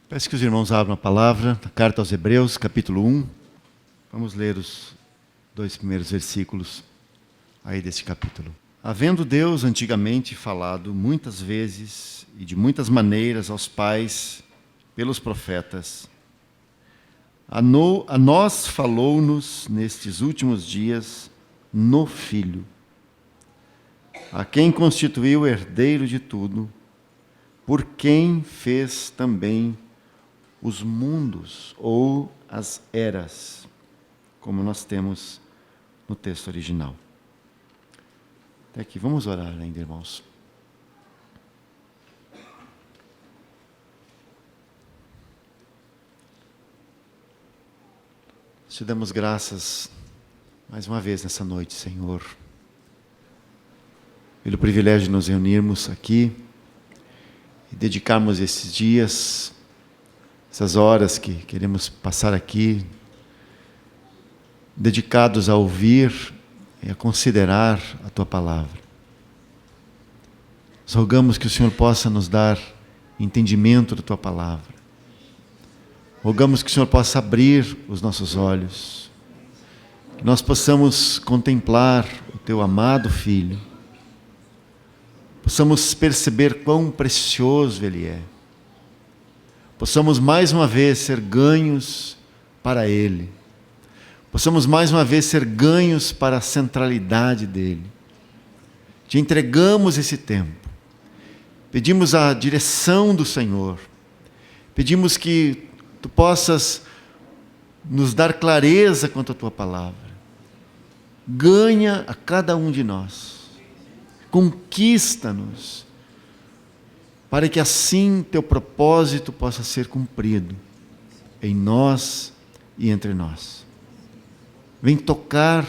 Peço que os irmãos abram a palavra, a carta aos Hebreus, capítulo 1. Vamos ler os 2 primeiros versículos aí desse capítulo. Havendo Deus antigamente falado muitas vezes e de muitas maneiras aos pais pelos profetas, a nós falou-nos nestes últimos dias no Filho, a quem constituiu herdeiro de tudo, por quem fez também os mundos ou as eras, como nós temos no texto original. Até aqui, vamos orar ainda, irmãos. Te damos graças mais uma vez nessa noite, Senhor, pelo privilégio de nos reunirmos aqui e dedicarmos esses dias, essas horas que queremos passar aqui, dedicados a ouvir e a considerar a Tua Palavra. Nós rogamos que o Senhor possa nos dar entendimento da Tua Palavra. Rogamos que o Senhor possa abrir os nossos olhos, que nós possamos contemplar o Teu amado Filho, possamos perceber quão precioso Ele é, possamos mais uma vez ser ganhos para Ele, possamos mais uma vez ser ganhos para a centralidade dEle. Te entregamos esse tempo, pedimos a direção do Senhor, pedimos que Tu possas nos dar clareza quanto à Tua Palavra. Ganha a cada um de nós, conquista-nos, para que assim Teu propósito possa ser cumprido em nós e entre nós. Vem tocar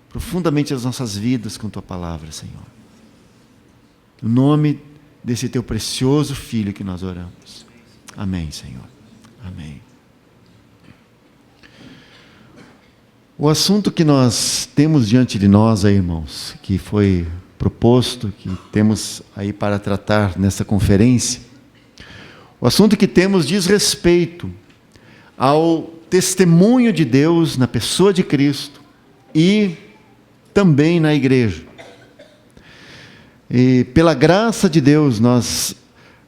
profundamente as nossas vidas com Tua Palavra, Senhor. No nome desse Teu precioso Filho que nós oramos. Amém, Senhor. Amém. O assunto que nós temos diante de nós aí, irmãos, que foi proposto, que temos aí para tratar nessa conferência, o assunto que temos diz respeito ao testemunho de Deus na pessoa de Cristo e também na igreja. E pela graça de Deus nós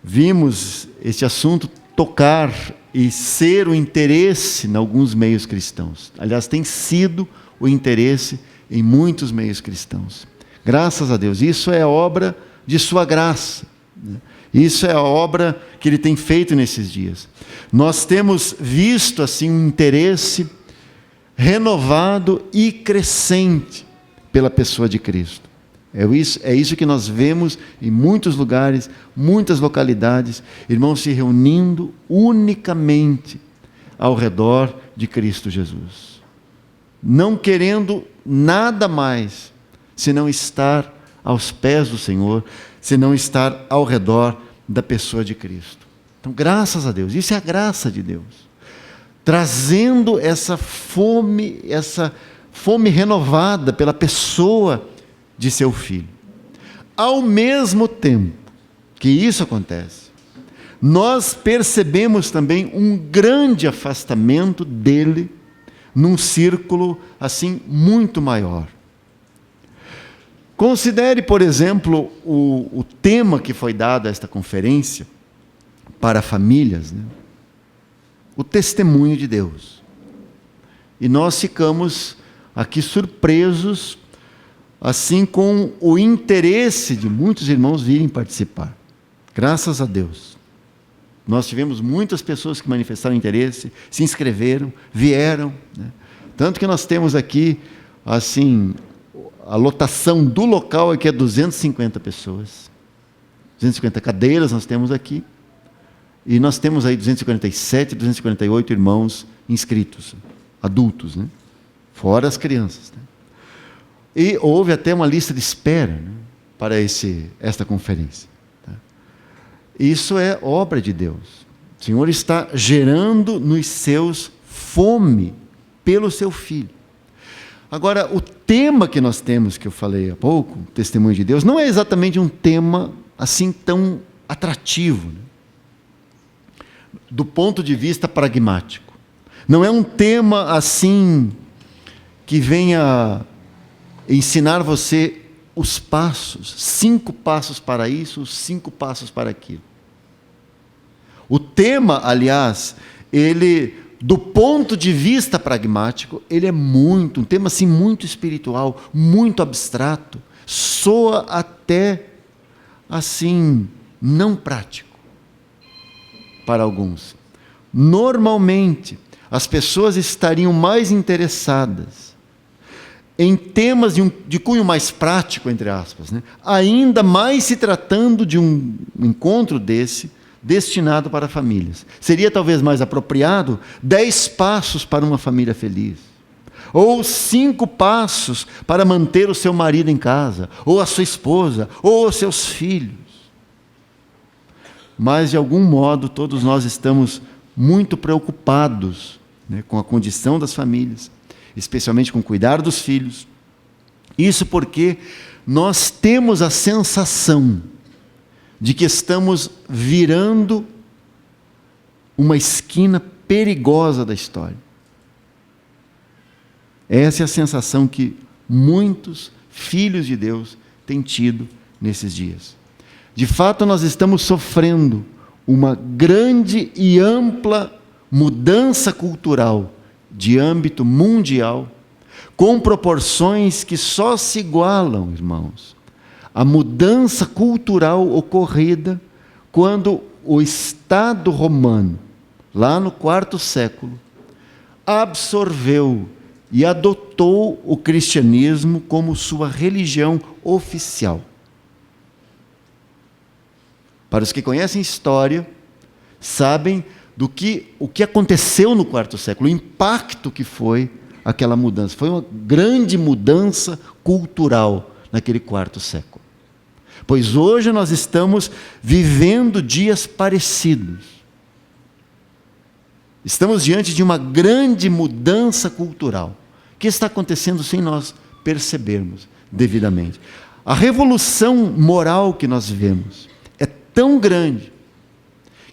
vimos este assunto tocar e ser o interesse em alguns meios cristãos. Aliás, tem sido o interesse em muitos meios cristãos. Graças a Deus, isso é obra de sua graça. Isso é a obra que Ele tem feito nesses dias. Nós temos visto assim um interesse renovado e crescente pela pessoa de Cristo. É isso que nós vemos em muitos lugares, muitas localidades, irmãos se reunindo unicamente ao redor de Cristo Jesus. Não querendo nada mais, senão estar aos pés do Senhor, senão estar ao redor da pessoa de Cristo. Então, graças a Deus, isso é a graça de Deus, trazendo essa fome renovada pela pessoa de seu Filho. Ao mesmo tempo que isso acontece, nós percebemos também um grande afastamento dele num círculo assim muito maior. Considere, por exemplo, o tema que foi dado a esta conferência para famílias, né? O testemunho de Deus. E nós ficamos aqui surpresos assim com o interesse de muitos irmãos virem participar. Graças a Deus. Nós tivemos muitas pessoas que manifestaram interesse, se inscreveram, vieram, né? Tanto que nós temos aqui, assim, a lotação do local aqui é 250 pessoas. 250 cadeiras nós temos aqui. E nós temos aí 247, 248 irmãos inscritos, adultos, né? Fora as crianças, né? E houve até uma lista de espera, né, para esta conferência. Tá? Isso é obra de Deus. O Senhor está gerando nos seus fome pelo seu Filho. Agora, o tema que nós temos, que eu falei há pouco, o testemunho de Deus, não é exatamente um tema assim tão atrativo, né? do ponto de vista pragmático. Não é um tema assim que venha ensinar você os passos, 5 passos para isso, 5 passos para aquilo. O tema, aliás, ele, do ponto de vista pragmático, ele é um tema assim muito espiritual, muito abstrato, soa até assim não prático para alguns. Normalmente, as pessoas estariam mais interessadas em temas de cunho mais prático, entre aspas, né? Ainda mais se tratando de um encontro desse, destinado para famílias. Seria talvez mais apropriado 10 passos para uma família feliz, ou 5 passos para manter o seu marido em casa, ou a sua esposa, ou os seus filhos. Mas, de algum modo, todos nós estamos muito preocupados, né, com a condição das famílias, especialmente com cuidar dos filhos. Isso porque nós temos a sensação de que estamos virando uma esquina perigosa da história. Essa é a sensação que muitos filhos de Deus têm tido nesses dias. De fato, nós estamos sofrendo uma grande e ampla mudança cultural de âmbito mundial, com proporções que só se igualam, irmãos, à mudança cultural ocorrida quando o Estado romano, lá no IV século, absorveu e adotou o cristianismo como sua religião oficial. Para os que conhecem história, sabem o que aconteceu no IV século, o impacto que foi aquela mudança. Foi uma grande mudança cultural naquele IV século. Pois hoje nós estamos vivendo dias parecidos. Estamos diante de uma grande mudança cultural, que está acontecendo sem nós percebermos devidamente. A revolução moral que nós vivemos é tão grande,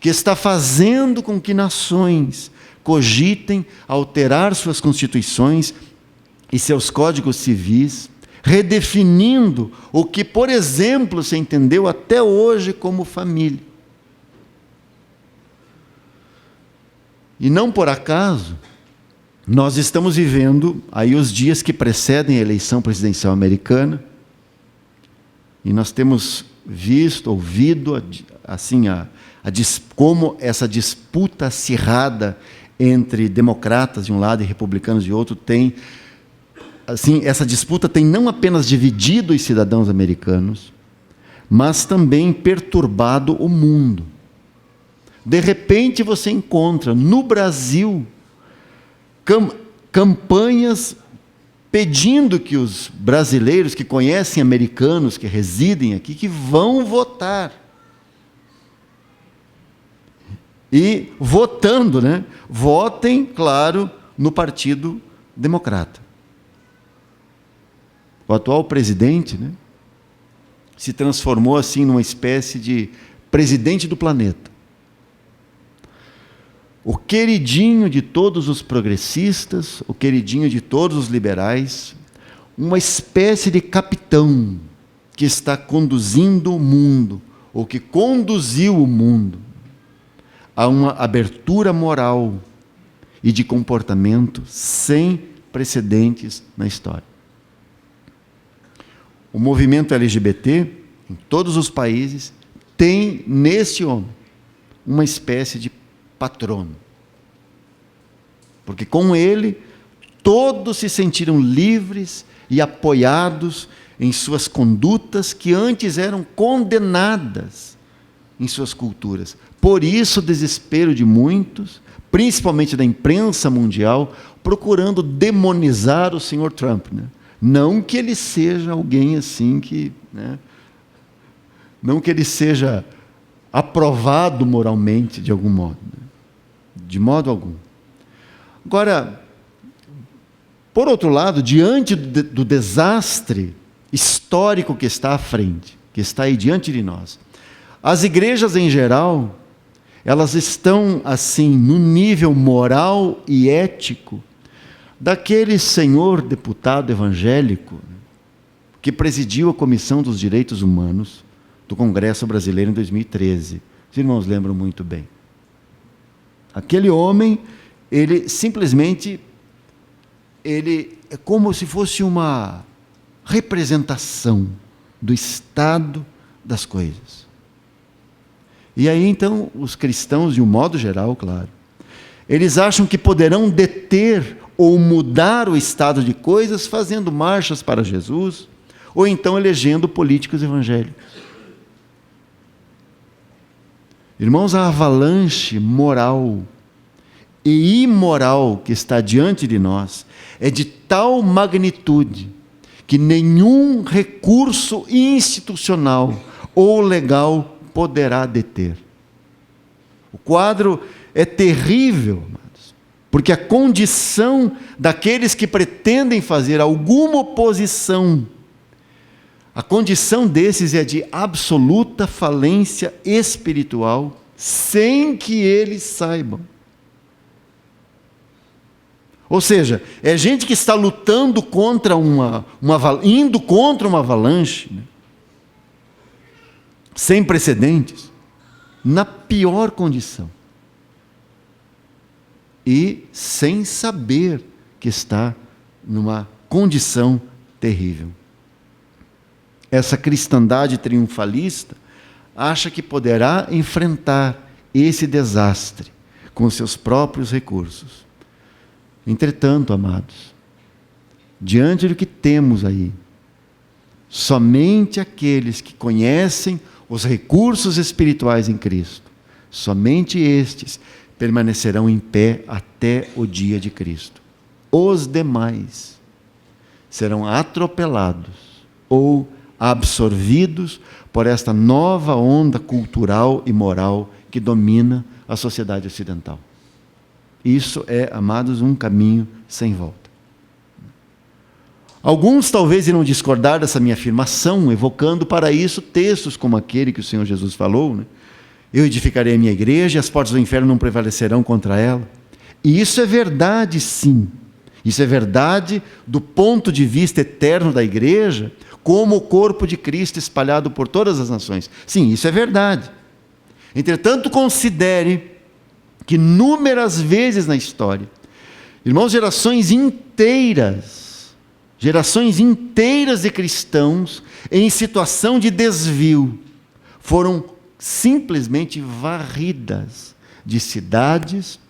que está fazendo com que nações cogitem alterar suas constituições e seus códigos civis, redefinindo o que, por exemplo, se entendeu até hoje como família. E não por acaso, nós estamos vivendo aí os dias que precedem a eleição presidencial americana, e nós temos visto, ouvido, assim, como essa disputa acirrada entre democratas de um lado e republicanos de outro tem, assim, essa disputa tem não apenas dividido os cidadãos americanos, mas também perturbado o mundo. De repente você encontra no Brasil campanhas pedindo que os brasileiros que conhecem americanos, que residem aqui, que vão votar. E votando, né? Votem, claro, no Partido Democrata. O atual presidente, né, se transformou assim numa espécie de presidente do planeta. O queridinho de todos os progressistas, o queridinho de todos os liberais, uma espécie de capitão que está conduzindo o mundo, ou que conduziu o mundo, a uma abertura moral e de comportamento sem precedentes na história. O movimento LGBT, em todos os países, tem neste homem uma espécie de patrono. Porque com ele, todos se sentiram livres e apoiados em suas condutas que antes eram condenadas em suas culturas. Por isso o desespero de muitos, principalmente da imprensa mundial, procurando demonizar o senhor Trump, né? Não que ele seja alguém assim que, né, não que ele seja aprovado moralmente de algum modo, né? De modo algum. Agora, por outro lado, diante do desastre histórico que está à frente, que está aí diante de nós, as igrejas em geral, elas estão assim no nível moral e ético daquele senhor deputado evangélico que presidiu a Comissão dos Direitos Humanos do Congresso Brasileiro em 2013. Os irmãos lembram muito bem. Aquele homem, ele simplesmente, ele é como se fosse uma representação do estado das coisas. E aí então os cristãos, de um modo geral, claro, eles acham que poderão deter ou mudar o estado de coisas fazendo marchas para Jesus, ou então elegendo políticos evangélicos. Irmãos, a avalanche moral e imoral que está diante de nós é de tal magnitude que nenhum recurso institucional ou legal poderá deter. O quadro é terrível, amados, porque a condição daqueles que pretendem fazer alguma oposição, a condição desses é de absoluta falência espiritual, sem que eles saibam. Ou seja, é gente que está lutando contra indo contra uma avalanche, né? Sem precedentes, na pior condição. E sem saber que está numa condição terrível. Essa cristandade triunfalista acha que poderá enfrentar esse desastre com seus próprios recursos. Entretanto, amados, diante do que temos aí, somente aqueles que conhecem os recursos espirituais em Cristo, somente estes permanecerão em pé até o dia de Cristo. Os demais serão atropelados ou absorvidos por esta nova onda cultural e moral que domina a sociedade ocidental. Isso é, amados, um caminho sem volta. Alguns talvez irão discordar dessa minha afirmação, evocando para isso textos como aquele que o Senhor Jesus falou, né? Eu edificarei a minha igreja e as portas do inferno não prevalecerão contra ela. E isso é verdade, sim. Isso é verdade do ponto de vista eterno da igreja, como o corpo de Cristo espalhado por todas as nações. Sim, isso é verdade. Entretanto, considere que inúmeras vezes na história, irmãos, gerações inteiras de cristãos em situação de desvio foram simplesmente varridas de cidades,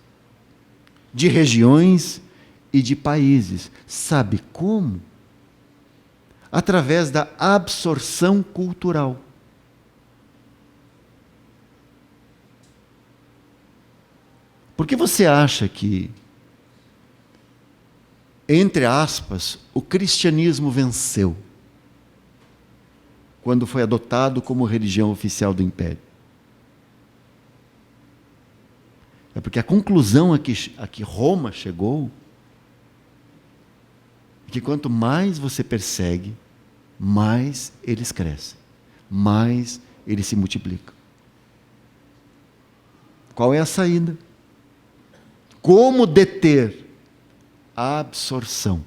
de regiões e de países. Sabe como? Através da absorção cultural. Por que você acha que, entre aspas, o cristianismo venceu quando foi adotado como religião oficial do império? É porque a conclusão a que Roma chegou é que quanto mais você persegue, mais eles crescem, mais eles se multiplicam. Qual é a saída? Como deter a absorção?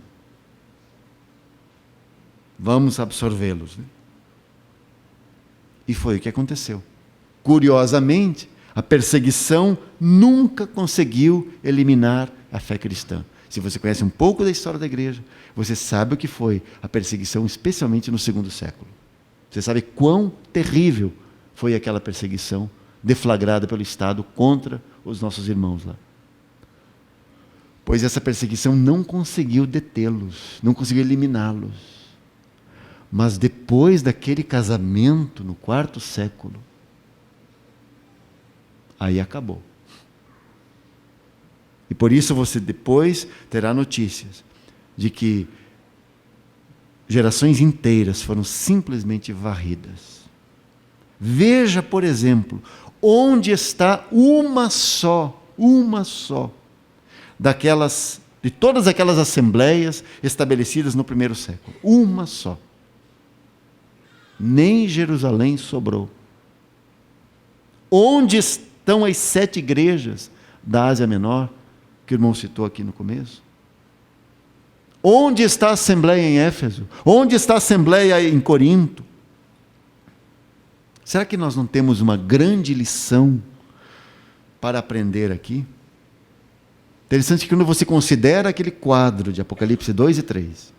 Vamos absorvê-los, né? E foi o que aconteceu. Curiosamente, a perseguição nunca conseguiu eliminar a fé cristã. Se você conhece um pouco da história da igreja, você sabe o que foi a perseguição, especialmente no segundo século. Você sabe quão terrível foi aquela perseguição deflagrada pelo Estado contra os nossos irmãos lá. Pois essa perseguição não conseguiu detê-los, não conseguiu eliminá-los. Mas depois daquele casamento, no quarto século, aí acabou. E por isso você depois terá notícias de que gerações inteiras foram simplesmente varridas. Veja, por exemplo, onde está uma só de todas aquelas assembleias estabelecidas no primeiro século. Uma só. Nem Jerusalém sobrou. Onde estão as 7 igrejas da Ásia Menor, que o irmão citou aqui no começo? Onde está a Assembleia em Éfeso? Onde está a Assembleia em Corinto? Será que nós não temos uma grande lição para aprender aqui? Interessante que quando você considera aquele quadro de Apocalipse 2 e 3,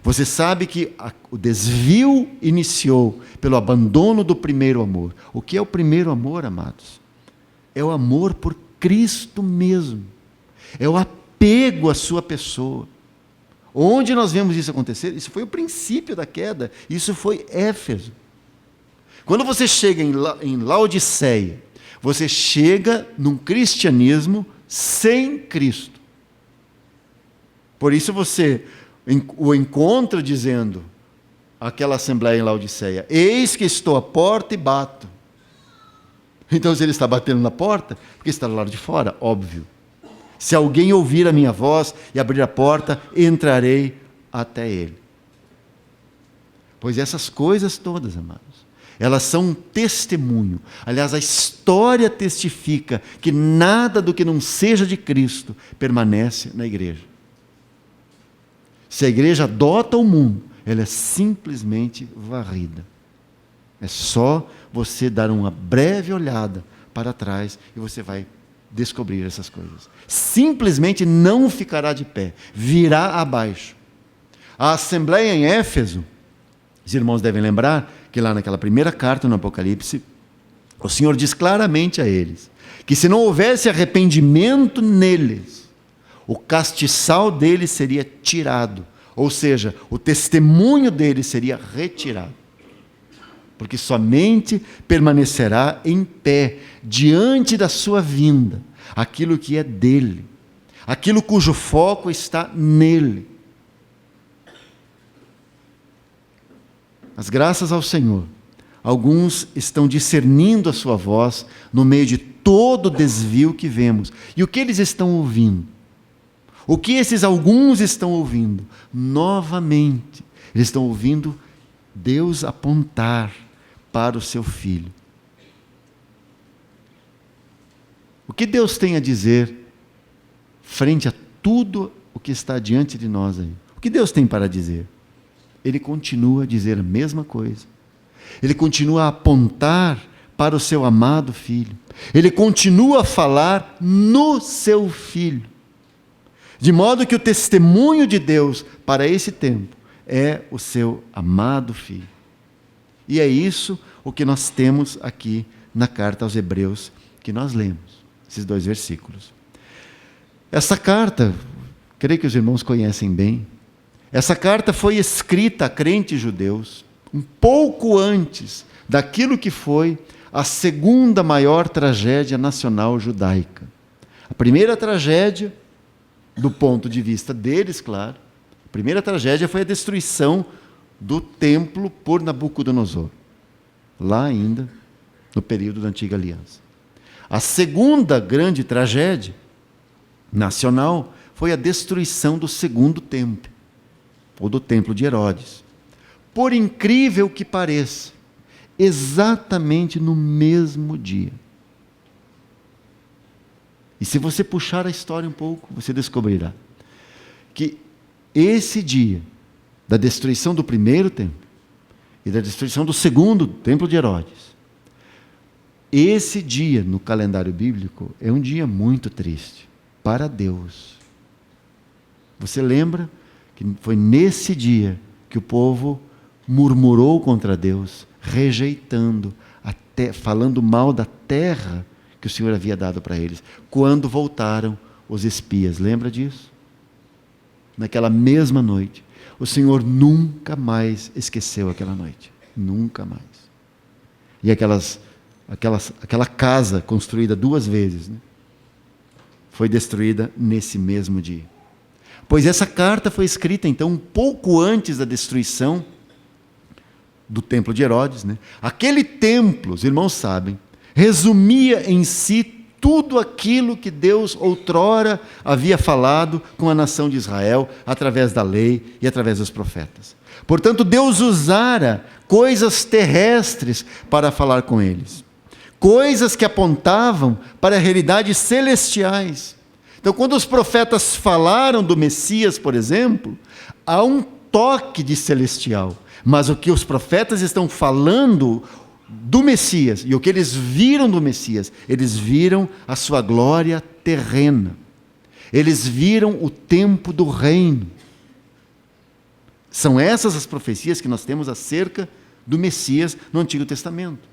você sabe que o desvio iniciou pelo abandono do primeiro amor. O que é o primeiro amor, amados? É o amor por Cristo mesmo. É o apego à sua pessoa. Onde nós vemos isso acontecer? Isso foi o princípio da queda. Isso foi Éfeso. Quando você chega em Laodiceia, você chega num cristianismo sem Cristo. Por isso você o encontra dizendo, aquela assembleia em Laodiceia, eis que estou à porta e bato. Então, se ele está batendo na porta, porque está do lado de fora, óbvio. Se alguém ouvir a minha voz e abrir a porta, entrarei até ele. Pois essas coisas todas, amados, elas são um testemunho. Aliás, a história testifica que nada do que não seja de Cristo permanece na igreja. Se a igreja adota o mundo, ela é simplesmente varrida. É só você dar uma breve olhada para trás e você vai descobrir essas coisas. Simplesmente não ficará de pé, virá abaixo. A assembleia em Éfeso, os irmãos devem lembrar que lá naquela primeira carta no Apocalipse, o Senhor diz claramente a eles que se não houvesse arrependimento neles, o castiçal deles seria tirado, ou seja, o testemunho deles seria retirado. Porque somente permanecerá em pé diante da sua vinda aquilo que é dele, aquilo cujo foco está nele. Mas graças ao Senhor, alguns estão discernindo a sua voz no meio de todo o desvio que vemos. E o que eles estão ouvindo? O que esses alguns estão ouvindo? Novamente, eles estão ouvindo Deus apontar para o seu Filho. O que Deus tem a dizer frente a tudo o que está diante de nós aí? O que Deus tem para dizer? Ele continua a dizer a mesma coisa. Ele continua a apontar para o seu amado Filho. Ele continua a falar no seu Filho. De modo que o testemunho de Deus para esse tempo é o seu amado Filho. E é isso o que nós temos aqui na carta aos Hebreus que nós lemos, esses 2 versículos. Essa carta, creio que os irmãos conhecem bem, essa carta foi escrita a crentes judeus um pouco antes daquilo que foi a segunda maior tragédia nacional judaica. A primeira tragédia, do ponto de vista deles, claro, a primeira tragédia foi a destruição do templo por Nabucodonosor, lá ainda no período da Antiga Aliança. A segunda grande tragédia nacional foi a destruição do segundo templo, ou do templo de Herodes. Por incrível que pareça, exatamente no mesmo dia. E se você puxar a história um pouco, você descobrirá que esse dia da destruição do primeiro templo e da destruição do segundo templo de Herodes, esse dia no calendário bíblico é um dia muito triste para Deus. Você lembra que foi nesse dia que o povo murmurou contra Deus, rejeitando, até falando mal da terra que o Senhor havia dado para eles, quando voltaram os espias. Lembra disso? Naquela mesma noite, o Senhor nunca mais esqueceu aquela noite. Nunca mais. E aquela casa construída 2 vezes, né, foi destruída nesse mesmo dia. Pois essa carta foi escrita, então, um pouco antes da destruição do templo de Herodes, né? Aquele templo, os irmãos sabem, resumia em si tudo aquilo que Deus outrora havia falado com a nação de Israel, através da lei e através dos profetas. Portanto, Deus usara coisas terrestres para falar com eles. coisas que apontavam para realidades celestiais. Então, quando os profetas falaram do Messias, por exemplo, há um toque de celestial, mas o que os profetas estão falando do Messias, e o que eles viram do Messias, eles viram a sua glória terrena, eles viram o tempo do reino. São essas as profecias que nós temos acerca do Messias no Antigo Testamento.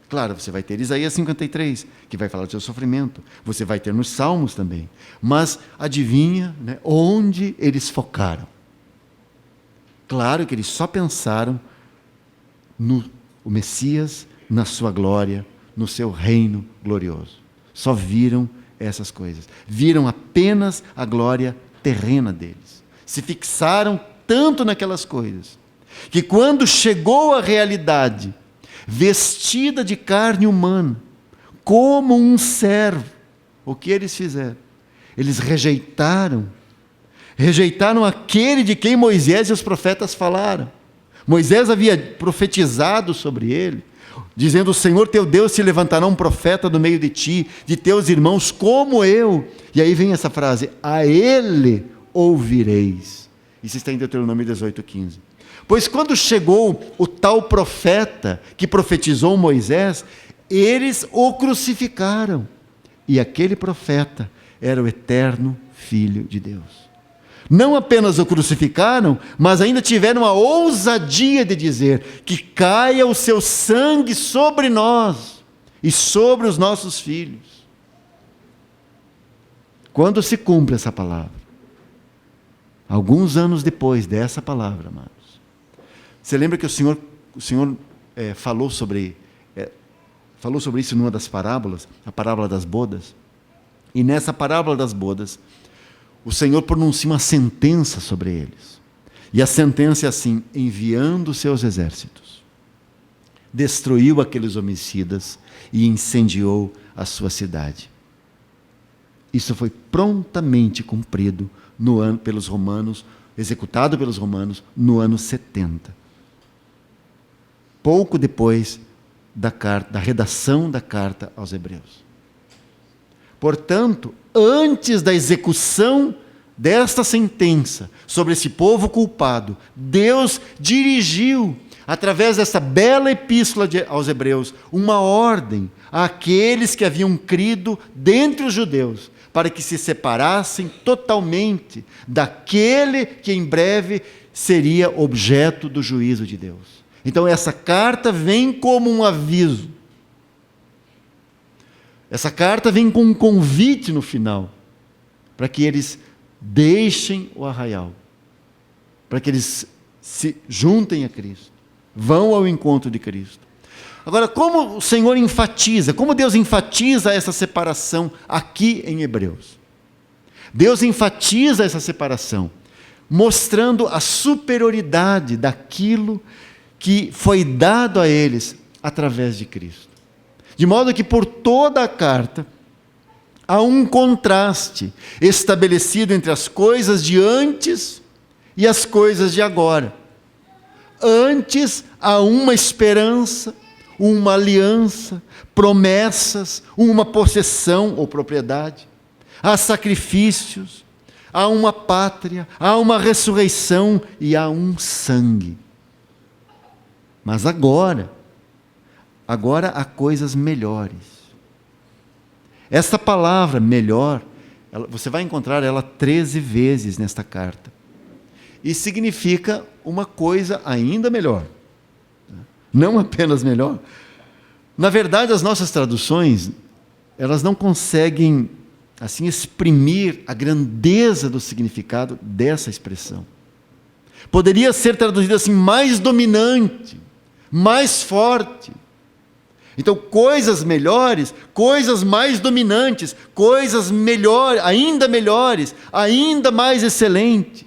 Claro, você vai ter Isaías 53, que vai falar do seu sofrimento. Você vai ter nos Salmos também. Mas adivinha, né, onde eles focaram? Claro que eles só pensaram no Messias, na sua glória, no seu reino glorioso. Só viram essas coisas. Viram apenas a glória terrena deles. Se fixaram tanto naquelas coisas, que quando chegou a realidade, vestida de carne humana, como um servo, o que eles fizeram? Eles rejeitaram aquele de quem Moisés e os profetas falaram. Moisés havia profetizado sobre ele, dizendo: o Senhor teu Deus se levantará um profeta do meio de ti, de teus irmãos como eu. E aí vem essa frase: a ele ouvireis. Isso está em Deuteronômio 18:15. Pois quando chegou o tal profeta que profetizou Moisés, eles o crucificaram. E aquele profeta era o eterno Filho de Deus. Não apenas o crucificaram, mas ainda tiveram a ousadia de dizer: que caia o seu sangue sobre nós e sobre os nossos filhos. Quando se cumpre essa palavra? Alguns anos depois dessa palavra, amados. Você lembra que o Senhor falou sobre isso numa das parábolas, a parábola das bodas? E nessa parábola das bodas, o Senhor pronuncia uma sentença sobre eles. E a sentença é assim: enviando seus exércitos, destruiu aqueles homicidas e incendiou a sua cidade. Isso foi prontamente cumprido pelos romanos, executado pelos romanos no ano 70. Pouco depois da redação da carta aos Hebreus. Portanto, antes da execução desta sentença sobre esse povo culpado, Deus dirigiu, através dessa bela epístola aos Hebreus, uma ordem àqueles que haviam crido dentre os judeus, para que se separassem totalmente daquele que em breve seria objeto do juízo de Deus. Então essa carta vem como um aviso. Essa carta vem com um convite no final, para que eles deixem o arraial, para que eles se juntem a Cristo, vão ao encontro de Cristo. Agora, como o Senhor enfatiza, como Deus enfatiza essa separação aqui em Hebreus? Deus enfatiza essa separação, mostrando a superioridade daquilo que foi dado a eles através de Cristo. De modo que por toda a carta há um contraste estabelecido entre as coisas de antes e as coisas de agora. Antes há uma esperança, uma aliança, promessas, uma possessão ou propriedade. Há sacrifícios, há uma pátria, há uma ressurreição e há um sangue. Mas agora há coisas melhores. Esta palavra melhor, você vai encontrar ela 13 vezes nesta carta. E significa uma coisa ainda melhor. Não apenas melhor. Na verdade, as nossas traduções, elas não conseguem assim exprimir a grandeza do significado dessa expressão. Poderia ser traduzido assim: mais dominante, mais forte. Então, coisas melhores, coisas mais dominantes, coisas melhores, ainda mais excelentes.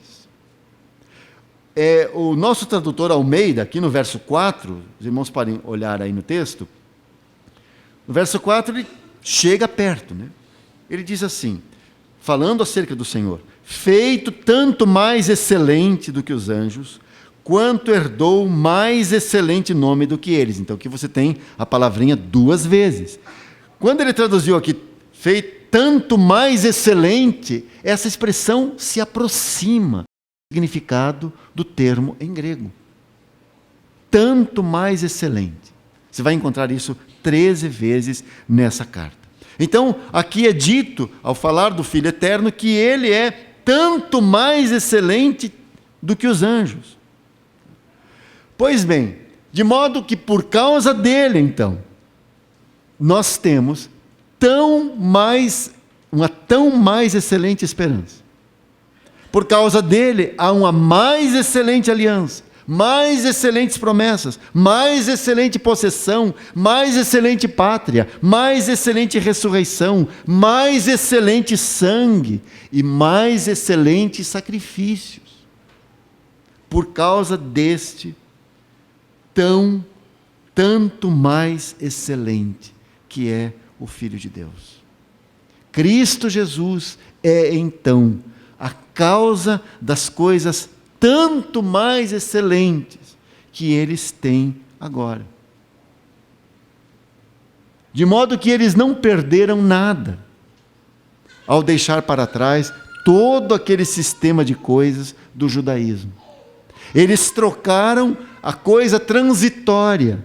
O nosso tradutor Almeida, aqui no verso 4, os irmãos podem olhar aí no texto, no verso 4 ele chega perto, né? Ele diz assim, falando acerca do Senhor: feito tanto mais excelente do que os anjos, quanto herdou mais excelente nome do que eles. Então aqui você tem a palavrinha 2 vezes. Quando ele traduziu aqui, feito tanto mais excelente, essa expressão se aproxima do significado do termo em grego. Tanto mais excelente. Você vai encontrar isso 13 vezes nessa carta. Então, aqui é dito, ao falar do Filho Eterno, que ele é tanto mais excelente do que os anjos. Pois bem, de modo que por causa dele, então, nós temos uma tão mais excelente esperança. Por causa dele, há uma mais excelente aliança, mais excelentes promessas, mais excelente possessão, mais excelente pátria, mais excelente ressurreição, mais excelente sangue e mais excelentes sacrifícios. Por causa deste tanto mais excelente que é o Filho de Deus. Cristo Jesus é então a causa das coisas tanto mais excelentes que eles têm agora. De modo que eles não perderam nada ao deixar para trás todo aquele sistema de coisas do judaísmo. Eles trocaram a coisa transitória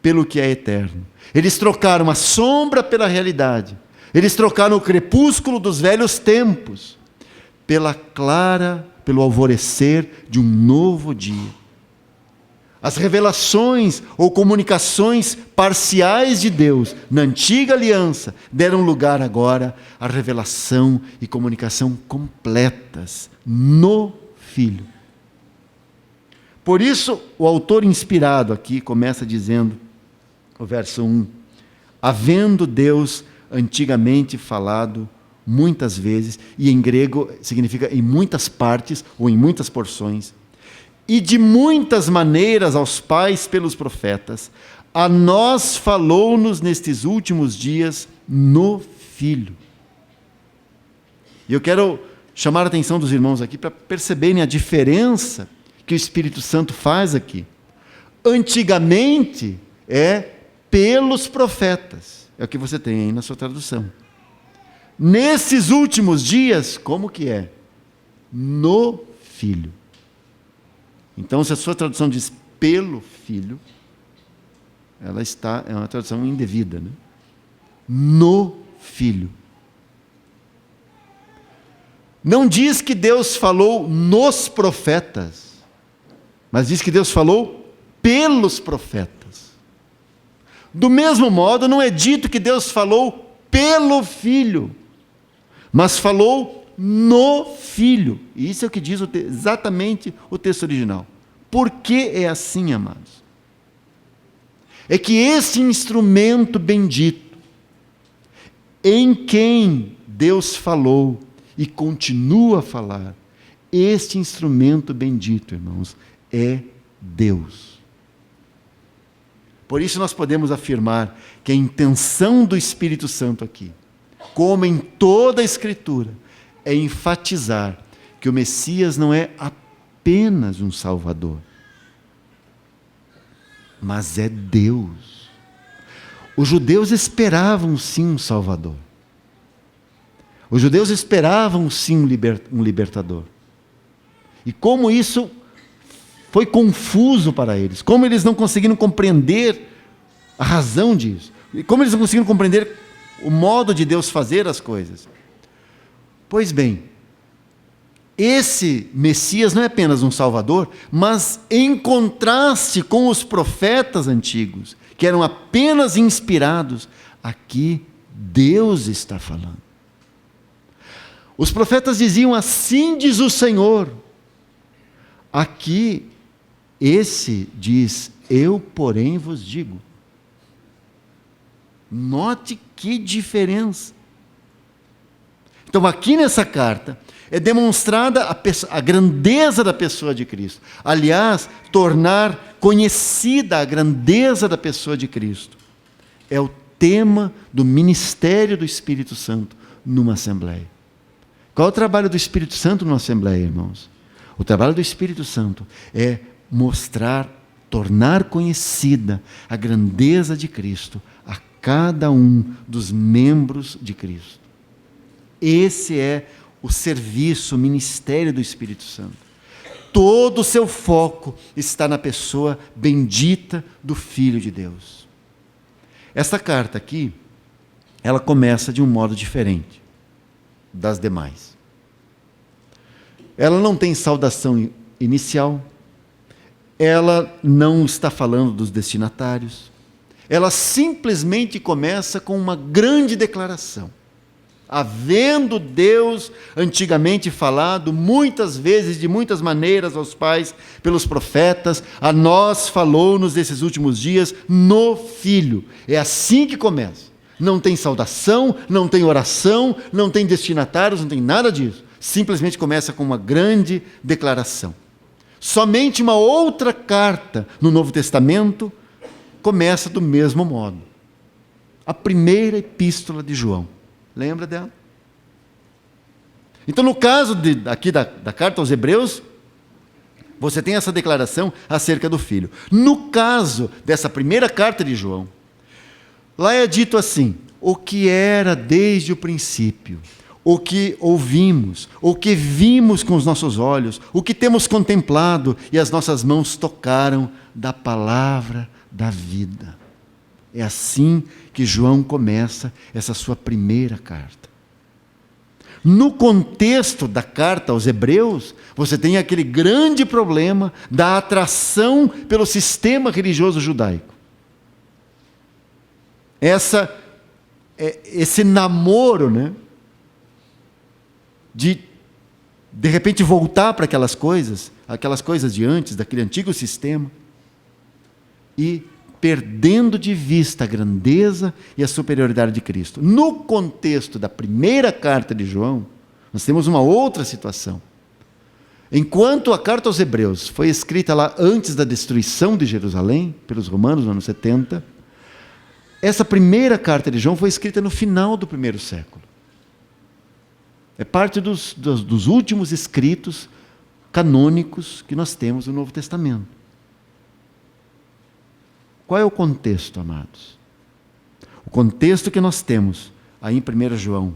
pelo que é eterno. Eles trocaram a sombra pela realidade. Eles trocaram o crepúsculo dos velhos tempos pelo alvorecer de um novo dia. As revelações ou comunicações parciais de Deus na antiga aliança deram lugar agora à revelação e comunicação completas no Filho. Por isso, o autor inspirado aqui começa dizendo, o verso 1, havendo Deus antigamente falado muitas vezes, e em grego significa em muitas partes ou em muitas porções, e de muitas maneiras aos pais pelos profetas, a nós falou-nos nestes últimos dias no Filho. E eu quero chamar a atenção dos irmãos aqui para perceberem a diferença que o Espírito Santo faz aqui. Antigamente é pelos profetas, é o que você tem aí na sua tradução. Nesses últimos dias, como que é? No Filho. Então, se a sua tradução diz pelo Filho, é uma tradução indevida, né? No Filho. Não diz que Deus falou nos profetas, mas diz que Deus falou pelos profetas. Do mesmo modo, não é dito que Deus falou pelo Filho, mas falou no Filho. E isso é o que diz exatamente o texto original. Por que é assim, amados? É que esse instrumento bendito, em quem Deus falou e continua a falar, este instrumento bendito, irmãos, é Deus. Por isso nós podemos afirmar que a intenção do Espírito Santo aqui, como em toda a Escritura, é enfatizar que o Messias não é apenas um Salvador, mas é Deus. Os judeus esperavam sim um Salvador. Os judeus esperavam sim um libertador. E como isso foi confuso para eles, como eles não conseguiram compreender a razão disso, e como eles não conseguiram compreender o modo de Deus fazer as coisas. Pois bem, esse Messias não é apenas um Salvador, mas em contraste com os profetas antigos, que eram apenas inspirados, aqui Deus está falando. Os profetas diziam, assim diz o Senhor. Aqui, esse diz, eu porém vos digo. Note que diferença. Então, aqui nessa carta, é demonstrada a grandeza da pessoa de Cristo. Aliás, tornar conhecida a grandeza da pessoa de Cristo é o tema do ministério do Espírito Santo numa assembleia. Qual é o trabalho do Espírito Santo numa assembleia, irmãos? O trabalho do Espírito Santo é mostrar, tornar conhecida a grandeza de Cristo a cada um dos membros de Cristo. Esse é o serviço, o ministério do Espírito Santo. Todo o seu foco está na pessoa bendita do Filho de Deus. Esta carta aqui, ela começa de um modo diferente das demais. Ela não tem saudação inicial, ela não está falando dos destinatários, ela simplesmente começa com uma grande declaração. Havendo Deus antigamente falado muitas vezes, de muitas maneiras aos pais, pelos profetas, a nós falou-nos nesses últimos dias no Filho. É assim que começa. Não tem saudação, não tem oração, não tem destinatários, não tem nada disso. Simplesmente começa com uma grande declaração. Somente uma outra carta no Novo Testamento começa do mesmo modo. A primeira epístola de João. Lembra dela? Então, no caso aqui da carta aos Hebreus, você tem essa declaração acerca do Filho. No caso dessa primeira carta de João, lá é dito assim: o que era desde o princípio, o que ouvimos, o que vimos com os nossos olhos, o que temos contemplado e as nossas mãos tocaram da palavra da vida. É assim que João começa essa sua primeira carta. No contexto da carta aos Hebreus, você tem aquele grande problema da atração pelo sistema religioso judaico. Esse namoro, né? De repente voltar para aquelas coisas de antes, daquele antigo sistema, e perdendo de vista a grandeza e a superioridade de Cristo. No contexto da primeira carta de João, nós temos uma outra situação. Enquanto a carta aos Hebreus foi escrita lá antes da destruição de Jerusalém, pelos romanos no ano 70, essa primeira carta de João foi escrita no final do primeiro século. É parte dos últimos escritos canônicos que nós temos no Novo Testamento. Qual é o contexto, amados? O contexto que nós temos aí em 1 João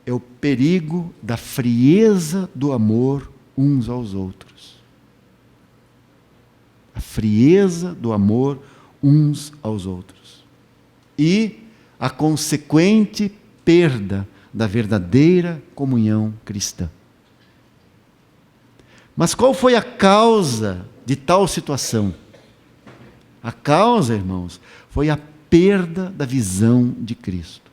é o perigo da frieza do amor uns aos outros. A frieza do amor uns aos outros. E a consequente perda da verdadeira comunhão cristã. Mas qual foi a causa de tal situação? A causa, irmãos, foi a perda da visão de Cristo.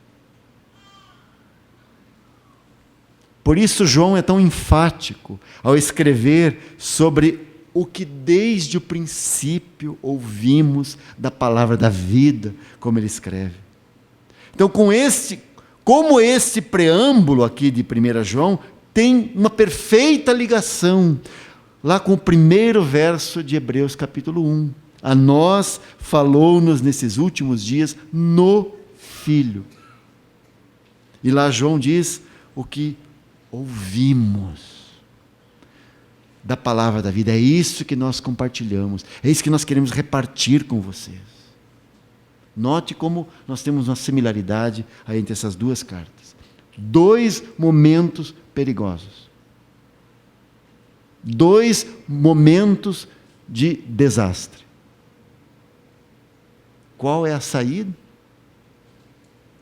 Por isso João é tão enfático ao escrever sobre o que desde o princípio ouvimos da palavra da vida, como ele escreve. Então, como este preâmbulo aqui de 1 João tem uma perfeita ligação lá com o primeiro verso de Hebreus capítulo 1. A nós falou-nos nesses últimos dias no Filho. E lá João diz o que ouvimos da palavra da vida. É isso que nós compartilhamos. É isso que nós queremos repartir com vocês. Note como nós temos uma similaridade aí entre essas duas cartas. Dois momentos perigosos. Dois momentos de desastre. Qual é a saída?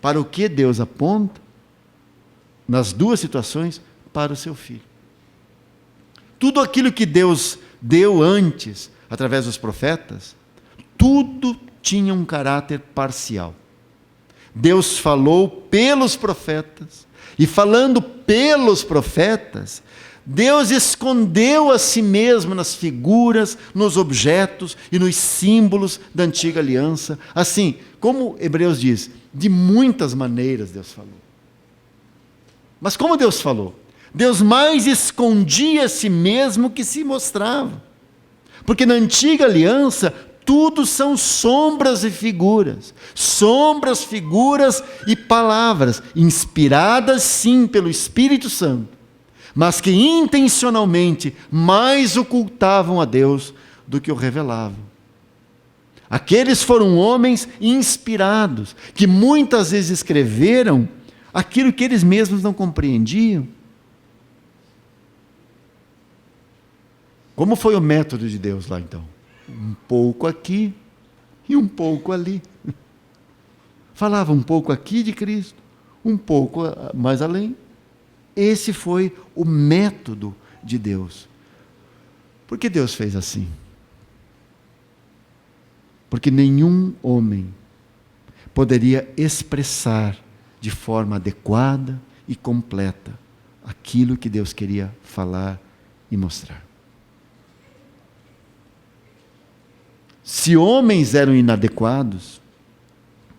Para o que Deus aponta? Nas duas situações, para o seu Filho. Tudo aquilo que Deus deu antes, através dos profetas, tudo tinha um caráter parcial. Deus falou pelos profetas, e falando pelos profetas, Deus escondeu a si mesmo nas figuras, nos objetos e nos símbolos da antiga aliança. Assim, como Hebreus diz, de muitas maneiras Deus falou. Mas como Deus falou? Deus mais escondia a si mesmo que se mostrava. Porque na antiga aliança, tudo são sombras e figuras. Sombras, figuras e palavras, inspiradas sim pelo Espírito Santo, mas que intencionalmente mais ocultavam a Deus do que o revelavam. Aqueles foram homens inspirados, que muitas vezes escreveram aquilo que eles mesmos não compreendiam. Como foi o método de Deus lá então? Um pouco aqui e um pouco ali. Falava um pouco aqui de Cristo, um pouco mais além. Esse foi o método de Deus. Por que Deus fez assim? Porque nenhum homem poderia expressar de forma adequada e completa aquilo que Deus queria falar e mostrar. Se homens eram inadequados,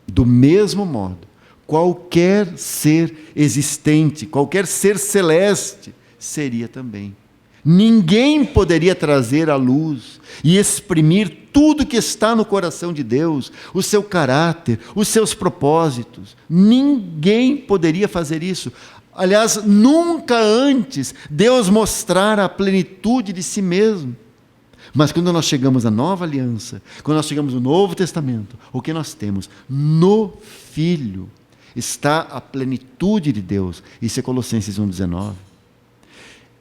do mesmo modo, qualquer ser existente, qualquer ser celeste, seria também. Ninguém poderia trazer à luz e exprimir tudo que está no coração de Deus, o seu caráter, os seus propósitos. Ninguém poderia fazer isso. Aliás, nunca antes Deus mostrara a plenitude de si mesmo. Mas quando nós chegamos à nova aliança, quando nós chegamos ao Novo Testamento, o que nós temos? No Filho está a plenitude de Deus. Isso é Colossenses 1,19.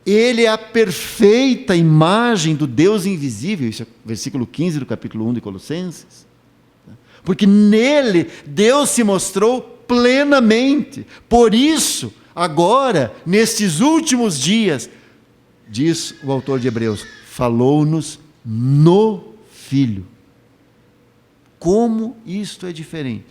Ele é a perfeita imagem do Deus invisível. Isso é versículo 15 do capítulo 1 de Colossenses. Porque nele Deus se mostrou plenamente. Por isso, agora, nestes últimos dias, diz o autor de Hebreus, falou-nos no Filho. Como isto é diferente?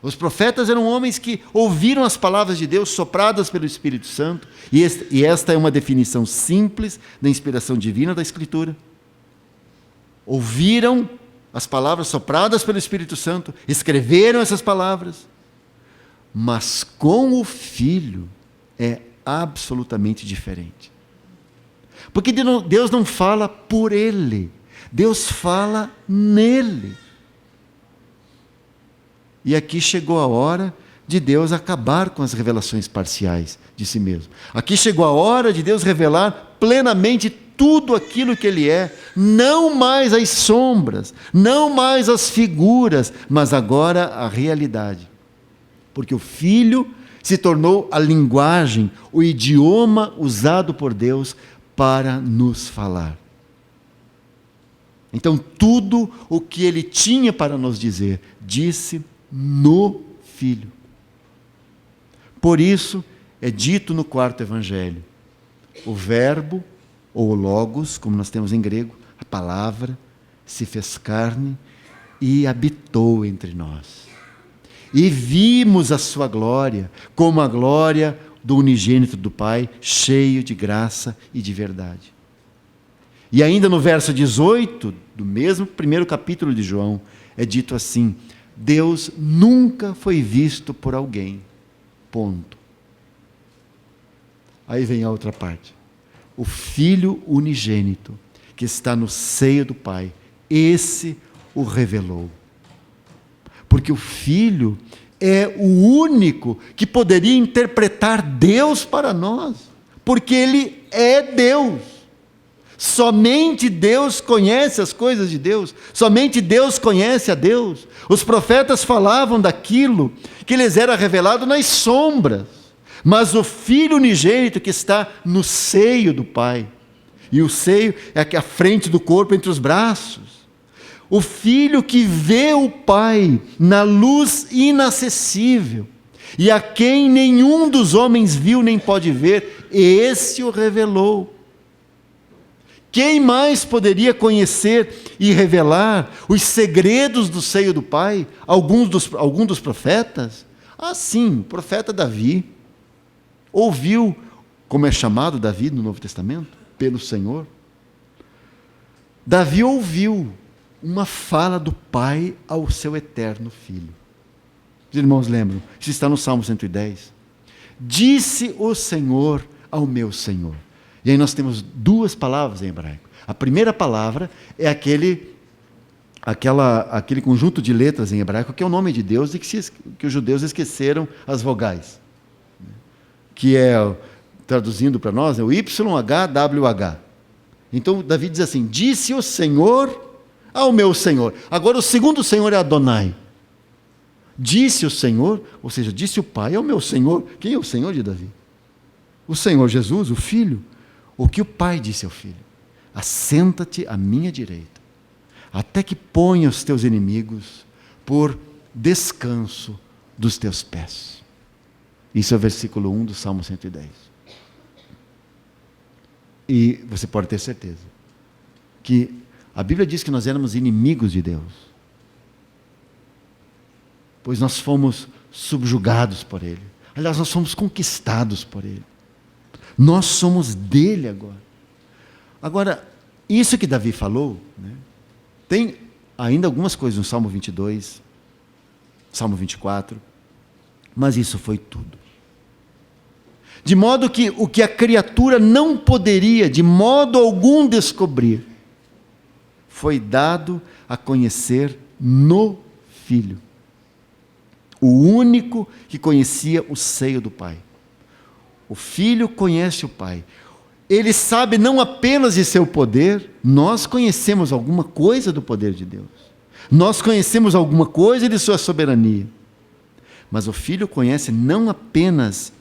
Os profetas eram homens que ouviram as palavras de Deus sopradas pelo Espírito Santo, e esta é uma definição simples da inspiração divina da Escritura. Ouviram as palavras sopradas pelo Espírito Santo, escreveram essas palavras, mas com o Filho é absolutamente diferente. Porque Deus não fala por Ele, Deus fala nele. E aqui chegou a hora de Deus acabar com as revelações parciais de si mesmo. Aqui chegou a hora de Deus revelar plenamente tudo aquilo que Ele é, não mais as sombras, não mais as figuras, mas agora a realidade. Porque o Filho se tornou a linguagem, o idioma usado por Deus para nos falar. Então, tudo o que Ele tinha para nos dizer, disse no Filho. Por isso, é dito no quarto evangelho, o verbo, ou o logos, como nós temos em grego, a palavra, se fez carne e habitou entre nós. E vimos a sua glória, como a glória do unigênito do Pai, cheio de graça e de verdade. E ainda no verso 18, do mesmo primeiro capítulo de João, é dito assim, Deus nunca foi visto por alguém, ponto. Aí vem a outra parte. O Filho unigênito, que está no seio do Pai, esse o revelou. Porque o Filho é o único que poderia interpretar Deus para nós, porque Ele é Deus. Somente Deus conhece as coisas de Deus, somente Deus conhece a Deus. Os profetas falavam daquilo que lhes era revelado nas sombras, mas o Filho unigênito que está no seio do Pai, e o seio é a frente do corpo entre os braços, o Filho que vê o Pai na luz inacessível, e a quem nenhum dos homens viu nem pode ver, esse o revelou. Quem mais poderia conhecer e revelar os segredos do seio do Pai? Algum dos profetas? Ah, sim, o profeta Davi ouviu, como é chamado Davi no Novo Testamento, pelo Senhor. Davi ouviu uma fala do Pai ao seu eterno Filho. Os irmãos lembram? Isso está no Salmo 110. Disse o Senhor ao meu Senhor. E aí nós temos duas palavras em hebraico. A primeira palavra é aquele conjunto de letras em hebraico que é o nome de Deus e que os judeus esqueceram as vogais. Que é, traduzindo para nós, é o YHWH. Então Davi diz assim: disse o Senhor ao meu Senhor. Agora o segundo Senhor é Adonai. Disse o Senhor, ou seja, disse o Pai ao meu Senhor. Quem é o Senhor de Davi? O Senhor Jesus, o Filho. O que o Pai disse ao Filho: assenta-te à minha direita, até que ponha os teus inimigos por descanso dos teus pés. Isso é o versículo 1 do Salmo 110. E você pode ter certeza que a Bíblia diz que nós éramos inimigos de Deus, pois nós fomos subjugados por Ele. Aliás, nós fomos conquistados por Ele. Nós somos dele agora. Agora, isso que Davi falou, né, tem ainda algumas coisas no Salmo 22, Salmo 24, mas isso foi tudo. De modo que o que a criatura não poderia de modo algum descobrir, foi dado a conhecer no Filho. O único que conhecia o seio do Pai. O Filho conhece o Pai. Ele sabe não apenas de seu poder, nós conhecemos alguma coisa do poder de Deus. Nós conhecemos alguma coisa de sua soberania. Mas o Filho conhece não apenas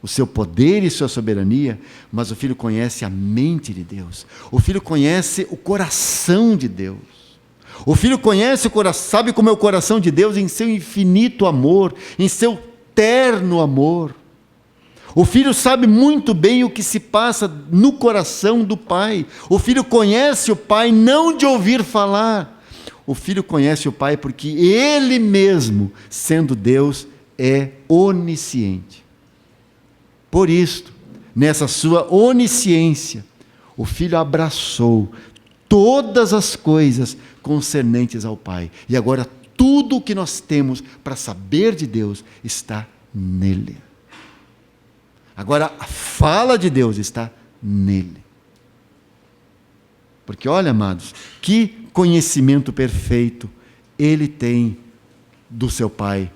o seu poder e sua soberania, mas o Filho conhece a mente de Deus. O Filho conhece o coração de Deus. O Filho conhece o coração, sabe como é o coração de Deus em seu infinito amor, em seu terno amor. O Filho sabe muito bem o que se passa no coração do Pai. O Filho conhece o Pai não de ouvir falar. O Filho conhece o Pai porque Ele mesmo, sendo Deus, é onisciente. Por isto, nessa sua onisciência, o Filho abraçou todas as coisas concernentes ao Pai. E agora tudo o que nós temos para saber de Deus está nele. Agora a fala de Deus está nele. Porque olha, amados, que conhecimento perfeito ele tem do seu Pai.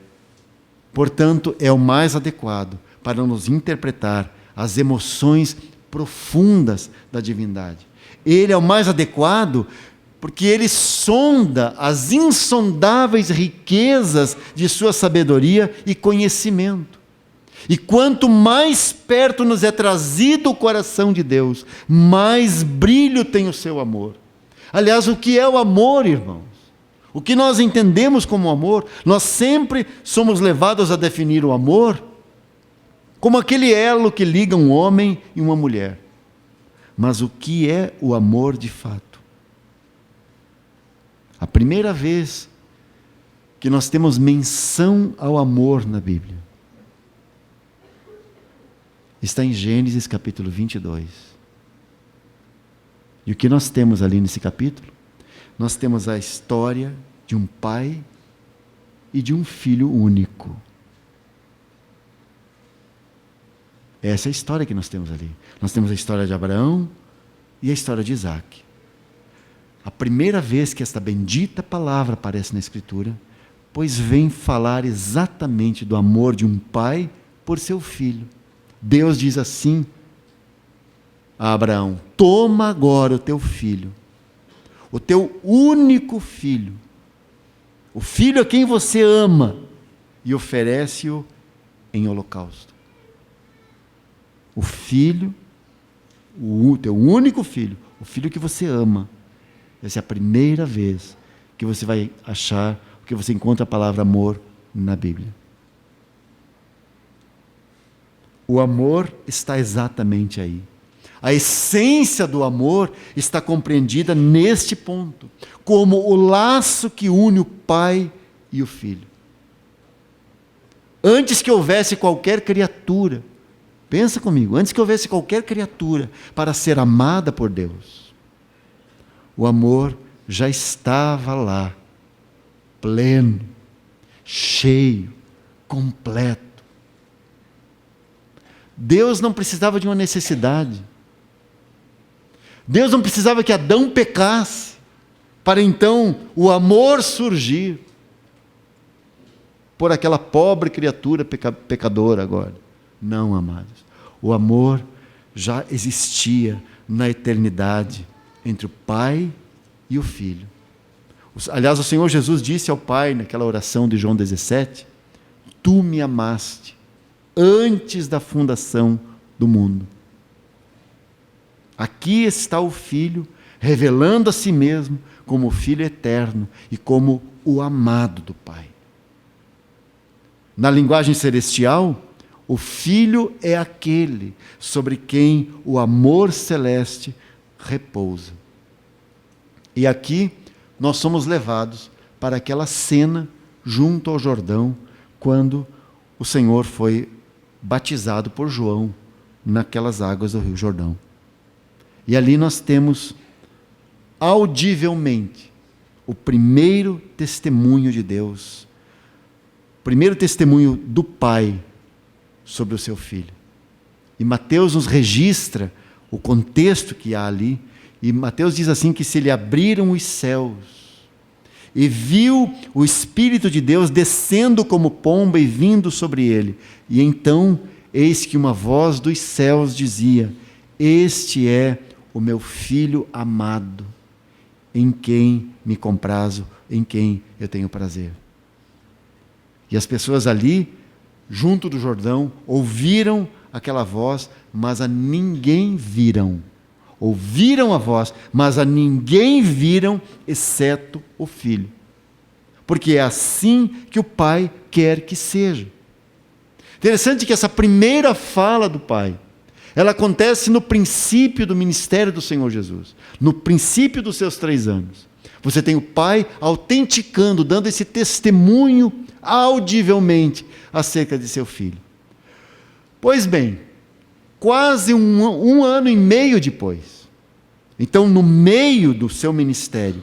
Portanto, é o mais adequado para nos interpretar as emoções profundas da divindade. Ele é o mais adequado porque ele sonda as insondáveis riquezas de sua sabedoria e conhecimento. E quanto mais perto nos é trazido o coração de Deus, mais brilho tem o seu amor. Aliás, o que é o amor, irmãos? O que nós entendemos como amor? Nós sempre somos levados a definir o amor como aquele elo que liga um homem e uma mulher. Mas o que é o amor de fato? A primeira vez que nós temos menção ao amor na Bíblia está em Gênesis capítulo 22. E o que nós temos ali nesse capítulo? Nós temos a história de um pai e de um filho único. Essa é a história que nós temos ali. Nós temos a história de Abraão e a história de Isaac. A primeira vez que esta bendita palavra aparece na Escritura, pois vem falar exatamente do amor de um pai por seu filho. Deus diz assim a Abraão: toma agora o teu filho, o teu único filho, o filho a quem você ama, e oferece-o em holocausto. O filho, o teu único filho, o filho que você ama. Essa é a primeira vez que você vai achar, que você encontra a palavra amor na Bíblia. O amor está exatamente aí. A essência do amor está compreendida neste ponto, como o laço que une o pai e o filho. Antes que houvesse qualquer criatura, pensa comigo, antes que houvesse qualquer criatura para ser amada por Deus, o amor já estava lá, pleno, cheio, completo. Deus não precisava de uma necessidade. Deus não precisava que Adão pecasse, para então o amor surgir por aquela pobre criatura pecadora agora. Não, amados. O amor já existia na eternidade entre o Pai e o Filho. Aliás, o Senhor Jesus disse ao Pai, naquela oração de João 17, tu me amaste antes da fundação do mundo. Aqui está o Filho, revelando a si mesmo como o Filho eterno e como o amado do Pai. Na linguagem celestial, o Filho é aquele sobre quem o amor celeste repousa. E aqui nós somos levados para aquela cena junto ao Jordão, quando o Senhor foi batizado por João naquelas águas do Rio Jordão. E ali nós temos audivelmente o primeiro testemunho de Deus, o primeiro testemunho do Pai sobre o seu Filho. E Mateus nos registra o contexto que há ali, e Mateus diz assim que se lhe abriram os céus, e viu o Espírito de Deus descendo como pomba e vindo sobre ele. E então, eis que uma voz dos céus dizia, este é o meu Filho amado, em quem me comprazo, em quem eu tenho prazer. E as pessoas ali, junto do Jordão, ouviram aquela voz, mas a ninguém viram. Ouviram a voz, mas a ninguém viram, exceto o Filho. Porque é assim que o Pai quer que seja. Interessante que essa primeira fala do Pai, ela acontece no princípio do ministério do Senhor Jesus, no princípio dos seus 3 anos. Você tem o Pai autenticando, dando esse testemunho audivelmente acerca de seu Filho. Pois bem, quase um ano e meio depois, então no meio do seu ministério,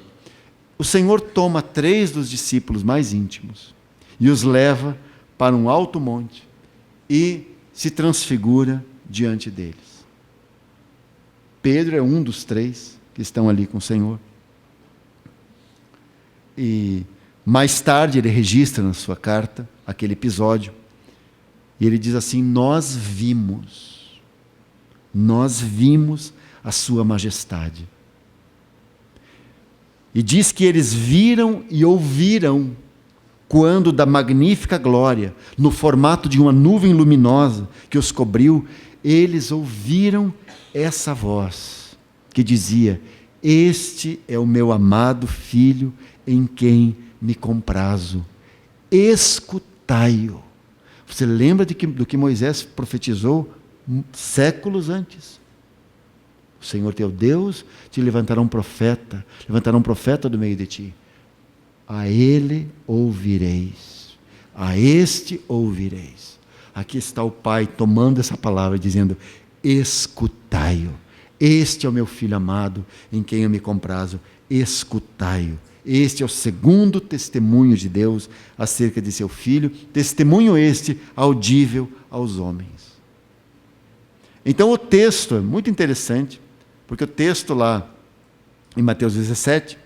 o Senhor toma 3 dos discípulos mais íntimos e os leva para um alto monte e se transfigura diante deles. Pedro é um dos 3 que estão ali com o Senhor. E mais tarde ele registra na sua carta aquele episódio. E ele diz assim, nós vimos a sua majestade. E diz que eles viram e ouviram quando da magnífica glória, no formato de uma nuvem luminosa que os cobriu, eles ouviram essa voz que dizia, este é o meu amado Filho em quem me comprazo, escutai-o. Você lembra do que Moisés profetizou séculos antes? O Senhor teu Deus te levantará um profeta do meio de ti. A ele ouvireis, a este ouvireis. Aqui está o Pai tomando essa palavra, dizendo, escutai-o. Este é o meu Filho amado, em quem eu me comprazo, escutai-o. Este é o segundo testemunho de Deus acerca de seu Filho, testemunho este audível aos homens. Então o texto é muito interessante, porque o texto lá em Mateus 17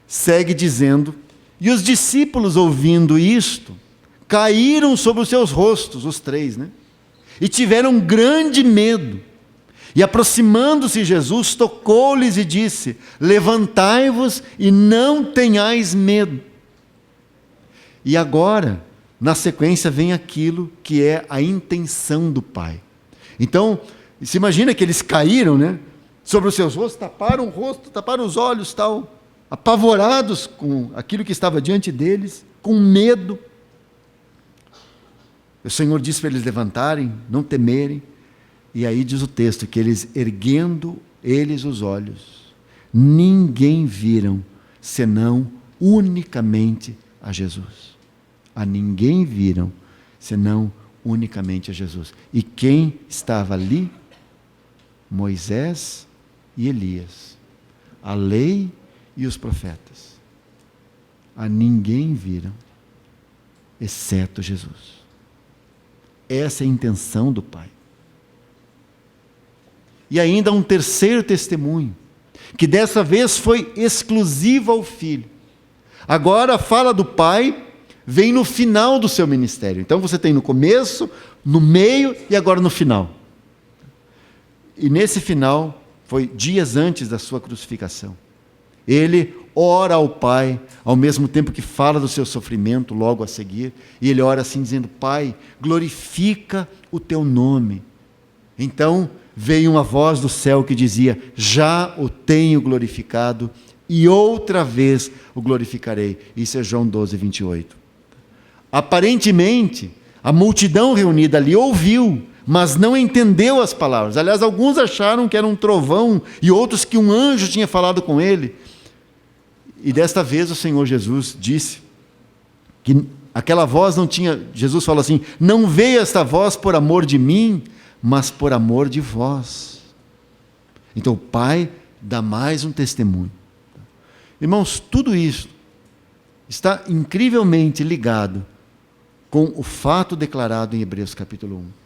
segue dizendo, e os discípulos ouvindo isto, caíram sobre os seus rostos, os 3, né? E tiveram grande medo. E aproximando-se Jesus, tocou-lhes e disse, levantai-vos e não tenhais medo. E agora, na sequência, vem aquilo que é a intenção do Pai. Então, se imagina que eles caíram, né? Sobre os seus rostos, taparam o rosto, taparam os olhos, tal, apavorados com aquilo que estava diante deles, com medo. O Senhor disse para eles levantarem, não temerem. E aí diz o texto que eles, erguendo eles os olhos, ninguém viram, senão unicamente a Jesus. A ninguém viram, senão unicamente a Jesus. E quem estava ali? Moisés e Elias. A lei e os profetas. A ninguém viram, exceto Jesus. Essa é a intenção do Pai. E ainda um terceiro testemunho, que dessa vez foi exclusivo ao Filho. Agora a fala do Pai vem no final do seu ministério. Então você tem no começo, no meio e agora no final. E nesse final foi dias antes da sua crucificação. Ele ora ao Pai, ao mesmo tempo que fala do seu sofrimento logo a seguir, e ele ora assim dizendo: Pai, glorifica o teu nome. Então veio uma voz do céu que dizia: já o tenho glorificado e outra vez o glorificarei. Isso é João 12, 28. Aparentemente, a multidão reunida ali ouviu, mas não entendeu as palavras. Aliás, alguns acharam que era um trovão e outros que um anjo tinha falado com ele. E desta vez o Senhor Jesus disse que aquela voz não tinha... Jesus falou assim: não veio esta voz por amor de mim, mas por amor de vós. Então o Pai dá mais um testemunho. Irmãos, tudo isso está incrivelmente ligado com o fato declarado em Hebreus capítulo 1.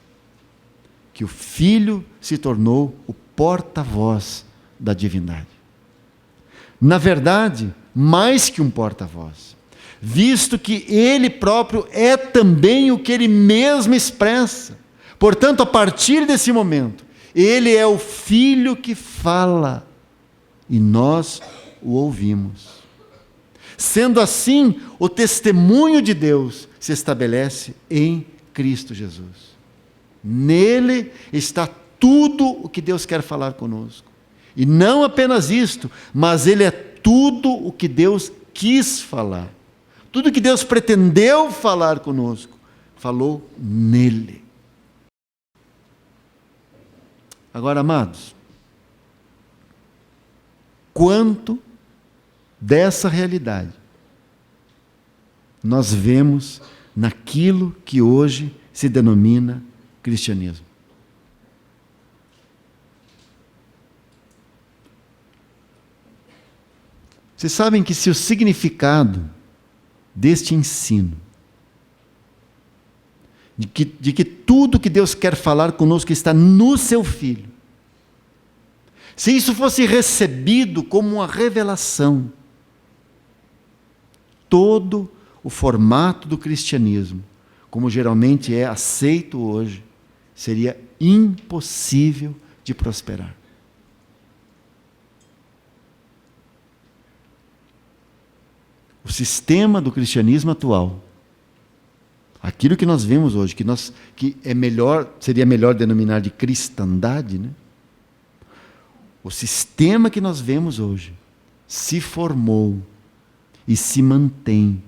Que o Filho se tornou o porta-voz da divindade. Na verdade, mais que um porta-voz, visto que ele próprio é também o que ele mesmo expressa. Portanto, a partir desse momento, ele é o Filho que fala e nós o ouvimos. Sendo assim, o testemunho de Deus se estabelece em Cristo Jesus. Nele está tudo o que Deus quer falar conosco. E não apenas isto, mas ele é tudo o que Deus quis falar. Tudo o que Deus pretendeu falar conosco, falou nele. Agora, amados, quanto dessa realidade nós vemos naquilo que hoje se denomina cristianismo? Vocês sabem que se o significado deste ensino, de que tudo que Deus quer falar conosco está no seu Filho, se isso fosse recebido como uma revelação, todo o formato do cristianismo, como geralmente é aceito hoje, seria impossível de prosperar. O sistema do cristianismo atual, aquilo que nós vemos hoje, que é melhor, seria melhor denominar de cristandade, né? O sistema que nós vemos hoje se formou e se mantém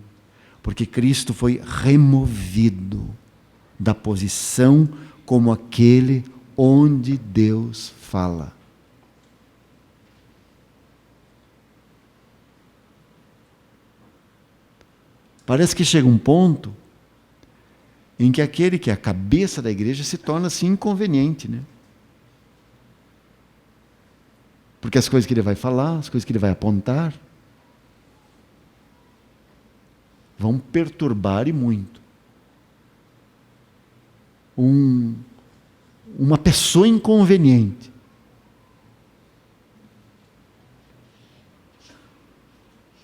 porque Cristo foi removido da posição como aquele onde Deus fala. Parece que chega um ponto em que aquele que é a cabeça da igreja se torna assim inconveniente, né? Porque as coisas que ele vai falar, as coisas que ele vai apontar, vão perturbar e muito uma pessoa inconveniente.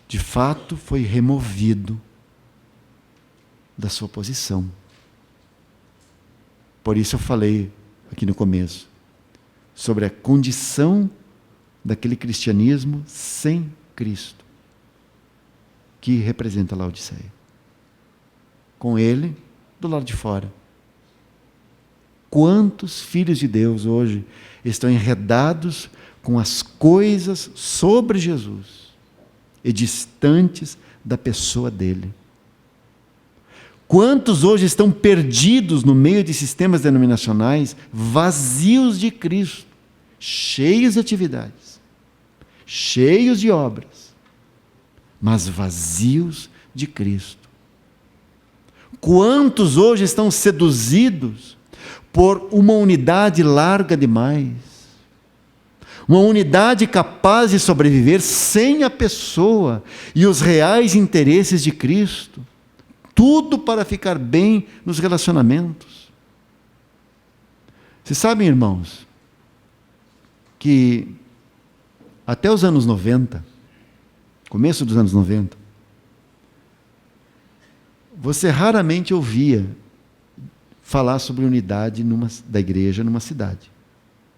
De fato, foi removido da sua posição. Por isso eu falei aqui no começo sobre a condição daquele cristianismo sem Cristo, que representa a Laodiceia. Com ele, do lado de fora. Quantos filhos de Deus hoje estão enredados com as coisas sobre Jesus e distantes da pessoa dele? Quantos hoje estão perdidos no meio de sistemas denominacionais, vazios de Cristo, cheios de atividades, cheios de obras, mas vazios de Cristo? Quantos hoje estão seduzidos por uma unidade larga demais, uma unidade capaz de sobreviver sem a pessoa e os reais interesses de Cristo, tudo para ficar bem nos relacionamentos? Vocês sabem, irmãos, que até os anos 90, começo dos anos 90, você raramente ouvia falar sobre unidade da igreja numa cidade.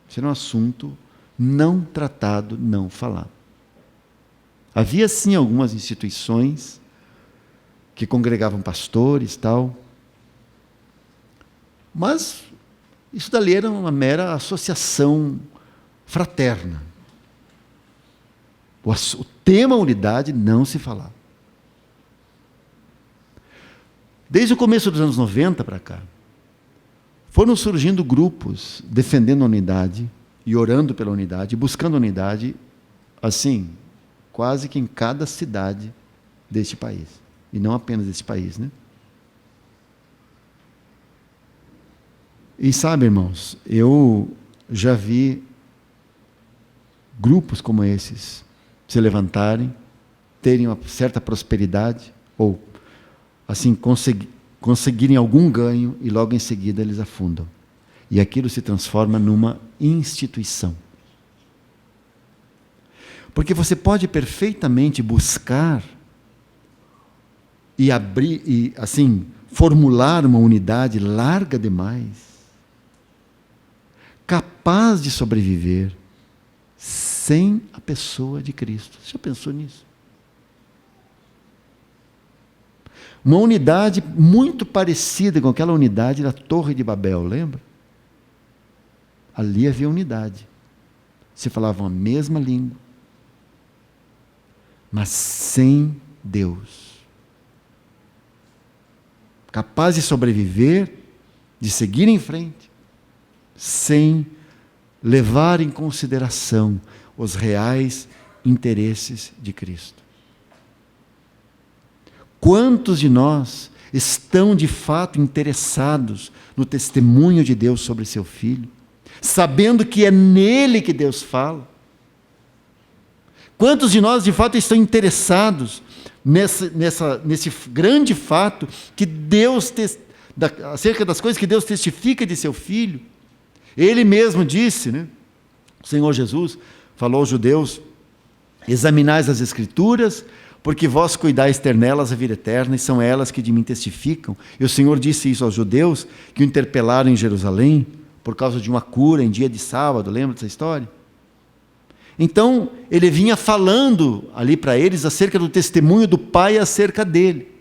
Isso era um assunto não tratado, não falado. Havia sim algumas instituições que congregavam pastores, tal, mas isso dali era uma mera associação fraterna. O tema unidade não se falava. Desde o começo dos anos 90 para cá, foram surgindo grupos defendendo a unidade e orando pela unidade, buscando a unidade, assim, quase que em cada cidade deste país. E não apenas deste país, né? E sabe, irmãos, eu já vi grupos como esses se levantarem, terem uma certa prosperidade, ou assim, conseguirem algum ganho, e logo em seguida eles afundam. E aquilo se transforma numa instituição. Porque você pode perfeitamente buscar e abrir, e assim, formular uma unidade larga demais, capaz de sobreviver sem a pessoa de Cristo. Você já pensou nisso? Uma unidade muito parecida com aquela unidade da Torre de Babel, lembra? Ali havia unidade. Se falavam a mesma língua, mas sem Deus. Capaz de sobreviver, de seguir em frente, sem levar em consideração os reais interesses de Cristo. Quantos de nós estão de fato interessados no testemunho de Deus sobre seu Filho, sabendo que é nele que Deus fala? Quantos de nós de fato estão interessados nesse grande fato que Deus acerca das coisas que Deus testifica de seu Filho? Ele mesmo disse, né? O Senhor Jesus falou aos judeus: examinais as Escrituras, porque vós cuidais ter nelas a vida eterna, e são elas que de mim testificam. E o Senhor disse isso aos judeus que o interpelaram em Jerusalém por causa de uma cura em dia de sábado. Lembra dessa história? Então, ele vinha falando ali para eles acerca do testemunho do Pai acerca dele.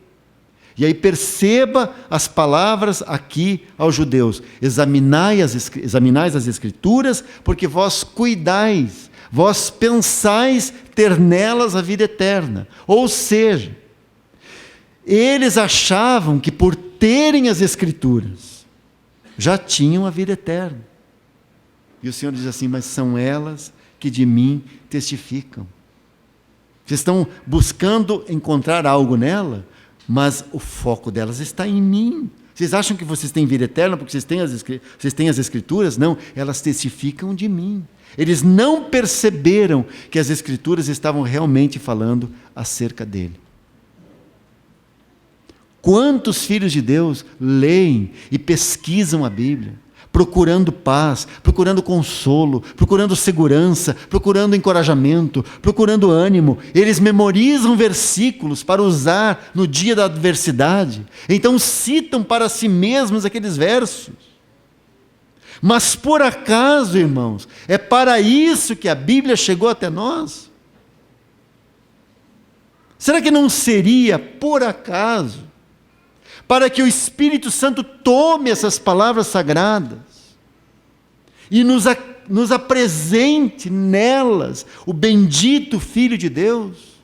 E aí perceba as palavras aqui aos judeus: examinais as Escrituras, porque vós cuidais, vós pensais ter nelas a vida eterna. Ou seja, eles achavam que por terem as Escrituras, já tinham a vida eterna. E o Senhor diz assim: mas são elas que de mim testificam. Vocês estão buscando encontrar algo nela, mas o foco delas está em mim. Vocês acham que vocês têm vida eterna porque vocês têm as Escrituras? Não, elas testificam de mim. Eles não perceberam que as Escrituras estavam realmente falando acerca dele. Quantos filhos de Deus leem e pesquisam a Bíblia, procurando paz, procurando consolo, procurando segurança, procurando encorajamento, procurando ânimo. Eles memorizam versículos para usar no dia da adversidade. Então citam para si mesmos aqueles versos. Mas por acaso, irmãos, é para isso que a Bíblia chegou até nós? Será que não seria por acaso para que o Espírito Santo tome essas palavras sagradas e nos apresente nelas o bendito Filho de Deus?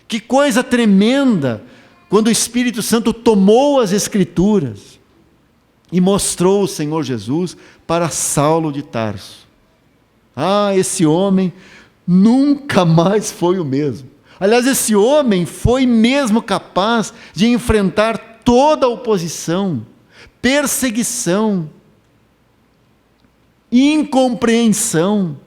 Que coisa tremenda quando o Espírito Santo tomou as Escrituras e mostrou o Senhor Jesus para Saulo de Tarso. Ah, esse homem nunca mais foi o mesmo. Aliás, esse homem foi mesmo capaz de enfrentar toda a oposição, perseguição, incompreensão.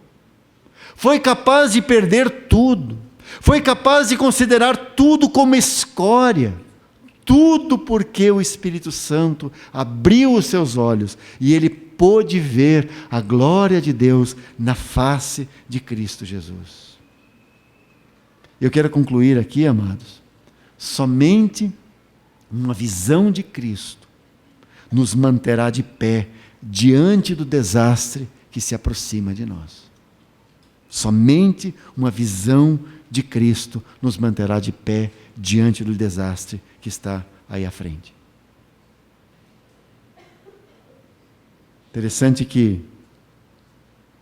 Foi capaz de perder tudo. Foi capaz de considerar tudo como escória. Tudo porque o Espírito Santo abriu os seus olhos e ele pôde ver a glória de Deus na face de Cristo Jesus. Eu quero concluir aqui, amados, somente uma visão de Cristo nos manterá de pé diante do desastre que se aproxima de nós. Somente uma visão de Cristo nos manterá de pé diante do desastre que está aí à frente. Interessante que,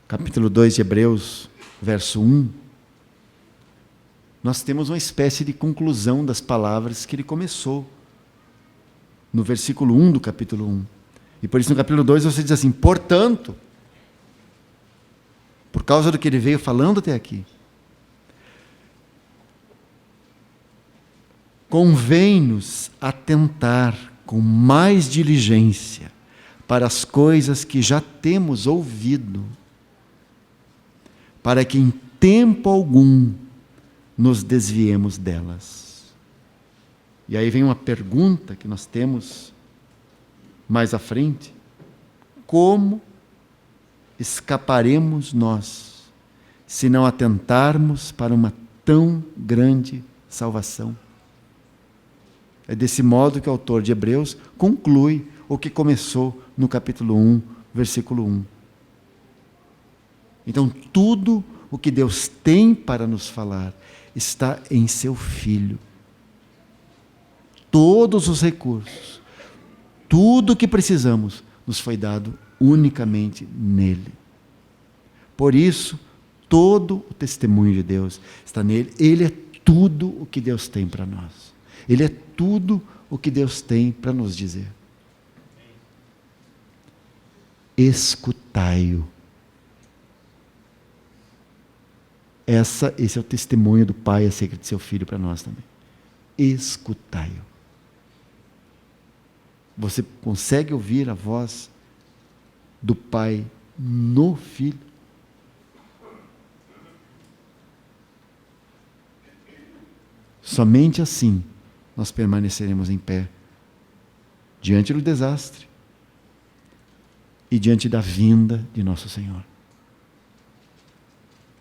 capítulo 2 de Hebreus, verso 1, nós temos uma espécie de conclusão das palavras que ele começou no versículo 1 do capítulo 1. E por isso no capítulo 2 você diz assim: portanto, por causa do que ele veio falando até aqui, convém-nos atentar com mais diligência para as coisas que já temos ouvido, para que em tempo algum nos desviemos delas. E aí vem uma pergunta que nós temos mais à frente: como escaparemos nós, se não atentarmos para uma tão grande salvação? É desse modo que o autor de Hebreus conclui o que começou no capítulo 1, versículo 1. Então, tudo o que Deus tem para nos falar está em seu Filho. Todos os recursos, tudo o que precisamos, nos foi dado unicamente nele. Por isso, todo o testemunho de Deus está nele. Ele é tudo o que Deus tem para nós. Ele é tudo o que Deus tem para nos dizer. Escutai-o. Esse é o testemunho do Pai acerca de seu Filho para nós também. Escutai-o. Você consegue ouvir a voz do Pai no Filho? Somente assim nós permaneceremos em pé diante do desastre e diante da vinda de nosso Senhor.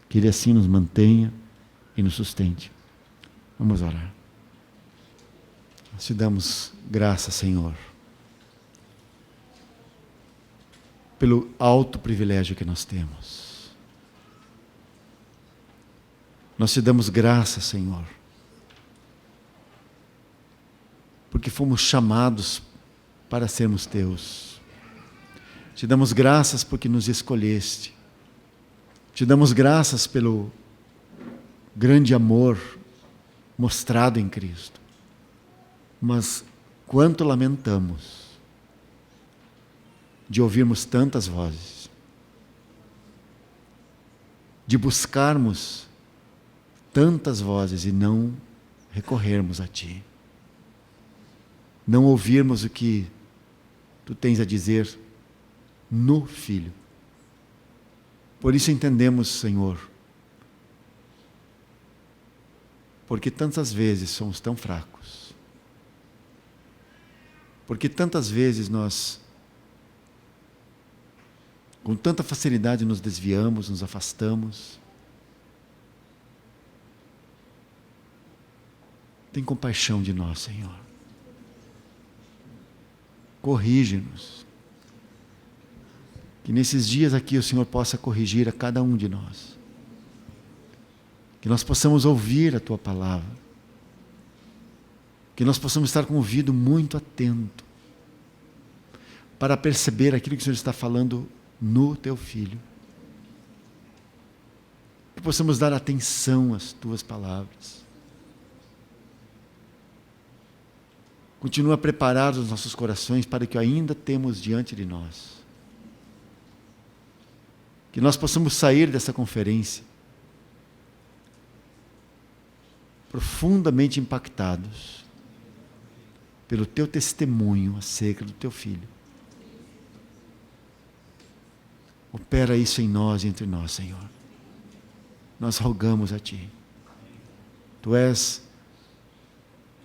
Que Ele assim nos mantenha e nos sustente. Vamos orar. Nós te damos graças, Senhor, pelo alto privilégio que nós temos. Nós te damos graças, Senhor, porque fomos chamados para sermos teus. Te damos graças porque nos escolheste. Te damos graças pelo grande amor mostrado em Cristo. Mas quanto lamentamos de ouvirmos tantas vozes, de buscarmos tantas vozes e não recorrermos a Ti. Não ouvirmos o que Tu tens a dizer no Filho. Por isso entendemos, Senhor, porque tantas vezes somos tão fracos, porque tantas vezes nós, com tanta facilidade, nos desviamos, nos afastamos. Tem compaixão de nós, Senhor. Corrige-nos. Que nesses dias aqui o Senhor possa corrigir a cada um de nós. Que nós possamos ouvir a Tua palavra. Que nós possamos estar com o ouvido muito atento para perceber aquilo que o Senhor está falando no Teu Filho. Que possamos dar atenção às Tuas palavras. Continua a preparar os nossos corações para o que ainda temos diante de nós. Que nós possamos sair dessa conferência profundamente impactados pelo Teu testemunho acerca do Teu Filho. Opera isso em nós e entre nós, Senhor. Nós rogamos a Ti. Tu és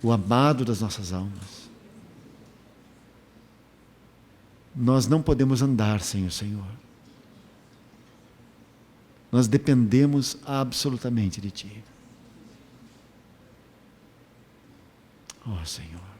o amado das nossas almas. Nós não podemos andar sem o Senhor. Nós dependemos absolutamente de Ti. Oh, Senhor.